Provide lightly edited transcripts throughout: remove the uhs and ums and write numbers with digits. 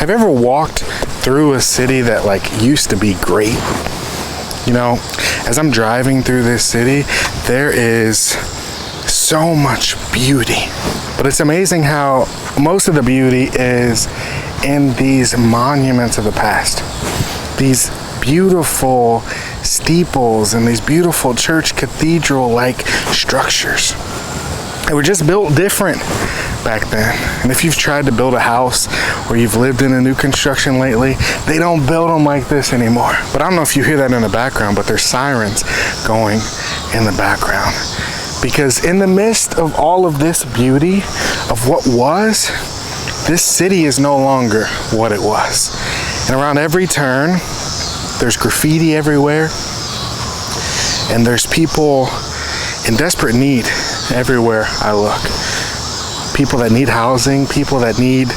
Have you ever walked through a city that used to be great? You know, as I'm driving through this city, there is so much beauty. But it's amazing how most of the beauty is in these monuments of the past. These beautiful steeples and these beautiful church cathedral-like structures. They were just built different back then. And if you've tried to build a house or you've lived in a new construction lately, they don't build them like this anymore. But I don't know if you hear that in the background, but there's sirens going in the background. Because in the midst of all of this beauty of what was, this city is no longer what it was. And around every turn, there's graffiti everywhere. And there's people in desperate need everywhere I look. People that need housing, people that need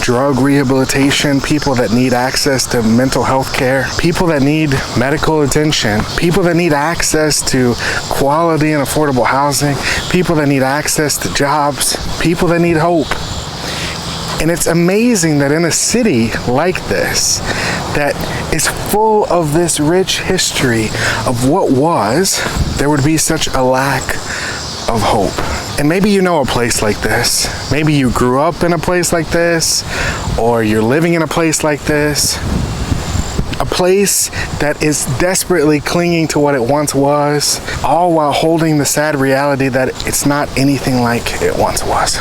drug rehabilitation, people that need access to mental health care, people that need medical attention, people that need access to quality and affordable housing, people that need access to jobs, people that need hope. And it's amazing that in a city like this, that is full of this rich history of what was, there would be such a lack of hope. And maybe you know a place like this. Maybe you grew up in a place like this, or you're living in a place like this. A place that is desperately clinging to what it once was, all while holding the sad reality that it's not anything like it once was.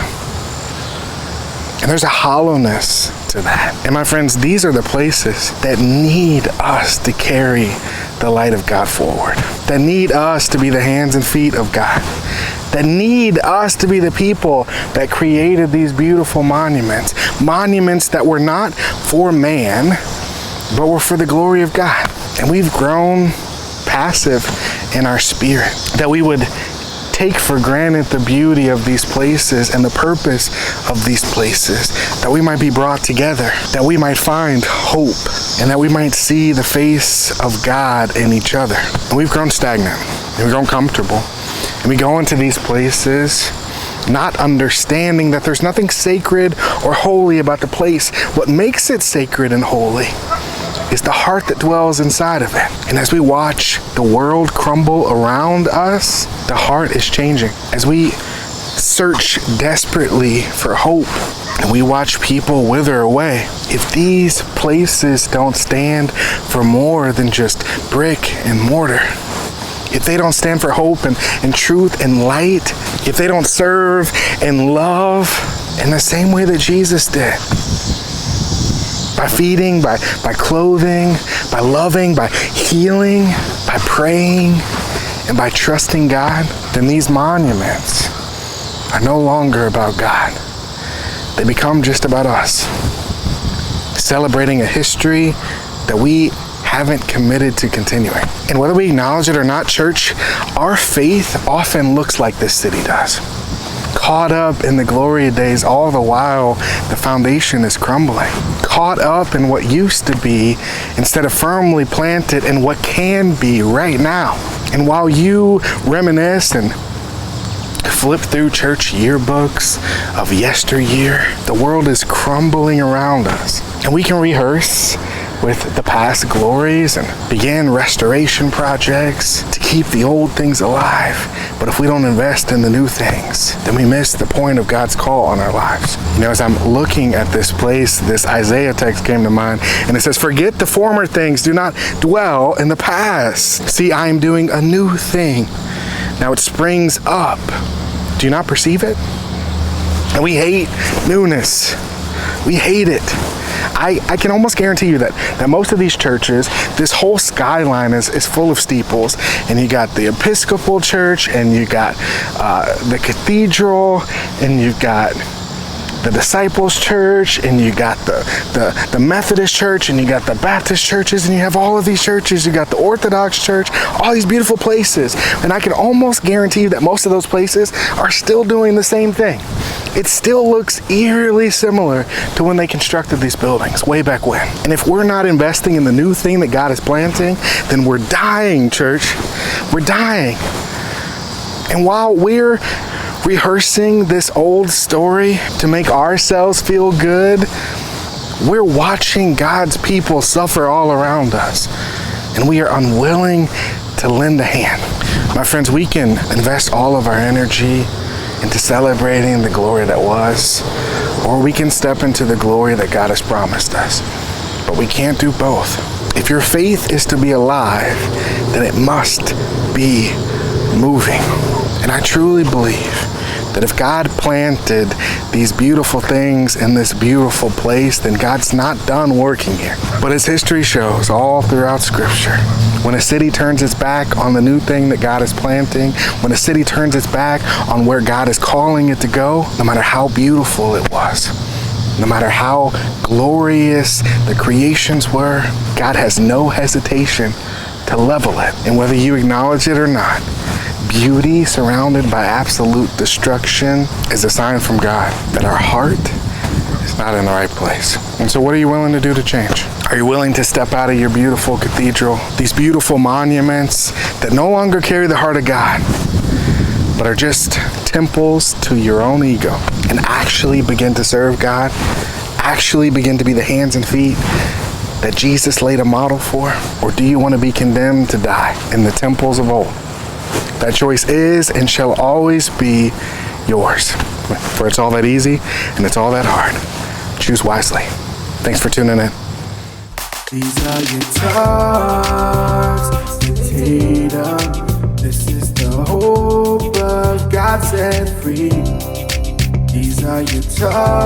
And there's a hollowness to that. And my friends, these are the places that need us to carry the light of God forward, that need us to be the hands and feet of God, that need us to be the people that created these beautiful monuments that were not for man, but were for the glory of God. And we've grown passive in our spirit, that we would take for granted the beauty of these places and the purpose of these places, that we might be brought together, that we might find hope, and that we might see the face of God in each other. And we've grown stagnant, and we've grown comfortable, and we go into these places not understanding that there's nothing sacred or holy about the place. What makes it sacred and holy is the heart that dwells inside of it. And as we watch the world crumble around us, the heart is changing. As we search desperately for hope and we watch people wither away, if these places don't stand for more than just brick and mortar, if they don't stand for hope and truth and light, if they don't serve and love in the same way that Jesus did, by feeding, by clothing, by loving, by healing, by praying, and by trusting God, then these monuments are no longer about God. They become just about us, celebrating a history that we haven't committed to continuing. And whether we acknowledge it or not, church, our faith often looks like this city does. Caught up in the glory days, all the while the foundation is crumbling. Caught up in what used to be instead of firmly planted in what can be right now. And while you reminisce and flip through church yearbooks of yesteryear, the world is crumbling around us. And we can rehearse with the past glories and begin restoration projects to keep the old things alive. But if we don't invest in the new things, then we miss the point of God's call on our lives. You know, as I'm looking at this place, this Isaiah text came to mind, and it says, "Forget the former things, do not dwell in the past. See, I am doing a new thing. Now it springs up. Do you not perceive it?" And we hate newness. We hate it. I can almost guarantee you that most of these churches, this whole skyline is full of steeples, and you got the Episcopal Church, and you got the Cathedral, and you've got the Disciples Church, and you got the Methodist Church, and you got the Baptist churches, and you have all of these churches. You got the Orthodox Church, all these beautiful places. And I can almost guarantee you that most of those places are still doing the same thing. It still looks eerily similar to when they constructed these buildings way back when. And if we're not investing in the new thing that God is planting, then we're dying, church. We're dying. And while we're rehearsing this old story to make ourselves feel good, We're watching God's people suffer all around us, and we are unwilling to lend a hand. My friends, we can invest all of our energy into celebrating the glory that was, or we can step into the glory that God has promised us. But we can't do both. If your faith is to be alive, then it must be moving. And I truly believe that if God planted these beautiful things in this beautiful place, then God's not done working here. But as history shows all throughout Scripture, when a city turns its back on the new thing that God is planting, when a city turns its back on where God is calling it to go, no matter how beautiful it was, no matter how glorious the creations were, God has no hesitation to level it. And whether you acknowledge it or not, beauty surrounded by absolute destruction is a sign from God that our heart is not in the right place. And so what are you willing to do to change? Are you willing to step out of your beautiful cathedral, these beautiful monuments that no longer carry the heart of God, but are just temples to your own ego, and actually begin to serve God, actually begin to be the hands and feet that Jesus laid a model for? Or do you want to be condemned to die in the temples of old? That choice is and shall always be yours. For it's all that easy and it's all that hard. Choose wisely. Thanks for tuning in. These are your thoughts, Tatum. This is the hope of God set free. These are your thoughts.